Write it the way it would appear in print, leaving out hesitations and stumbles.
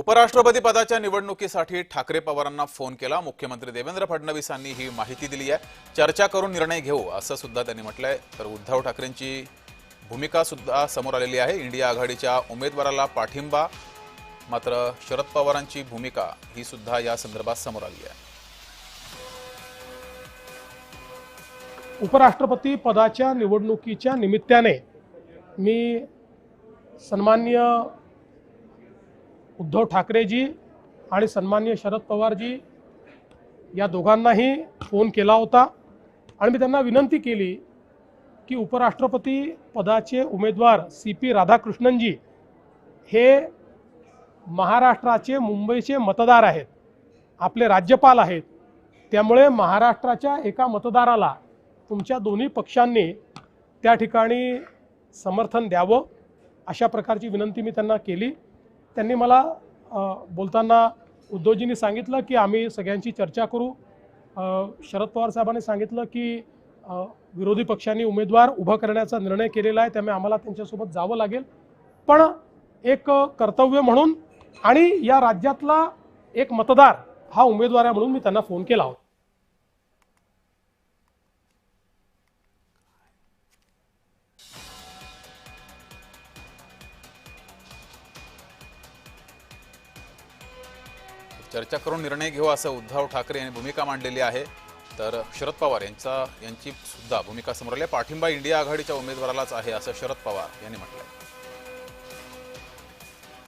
उपराष्ट्रपती पदाच्या निवडणुकीसाठी ठाकरे पवारांना फोन केला। मुख्यमंत्री देवेंद्र फडणवीसांनी ही माहिती दिली आहे। चर्चा करून निर्णय घेऊ असं सुद्धा त्यांनी म्हटलंय। तर उद्धव ठाकरेंची भूमिका सुद्धा समोर आलेली आहे। इंडिया आघाडीच्या उमेदवाराला पाठिंबा, मात्र शरद पवारांची भूमिका ही सुद्धा या संदर्भात समोर आली आहे। उपराष्ट्रपती पदाच्या निवडणुकीच्या निमित्ताने मी सन्माननीय उद्धव ठाकरेजी आणि सन्माननीय शरद पवारजी या दोघांनाही फोन केला होता आणि मी त्यांना विनंती केली की उपराष्ट्रपती पदाचे उमेदवार CP राधाकृष्णनजी हे महाराष्ट्राचे मुंबईचे मतदार आहेत, आपले राज्यपाल आहेत। त्यामुळे महाराष्ट्राच्या एका मतदाराला तुमच्या दोन्ही पक्षांनी त्या ठिकाणी समर्थन द्यावं अशा प्रकारची विनंती मी त्यांना केली। त्यांनी मला बोलताना उद्धवजींनी सांगितलं की आम्ही सगळ्यांची चर्चा करू। शरद पवार साहेबांनी सांगितलं की विरोधी पक्षांनी उमेदवार उभा करण्याचा निर्णय केलेला आहे, त्यामुळे आम्हाला त्यांच्यासोबत जावं लागेल। पण एक कर्तव्य म्हणून आणि या राज्यातला एक मतदार हा उमेदवार आहे म्हणून मी त्यांना फोन केला होता। चर्चा करून निर्णय घेऊ असं उद्धव ठाकरे यांनी भूमिका मांडलेली आहे। तर शरद पवार यांची सुद्धा भूमिका समोर आली आहे। पाठिंबा इंडिया आघाडीच्या उमेदवारालाच आहे असं शरद पवार यांनी म्हटलंय।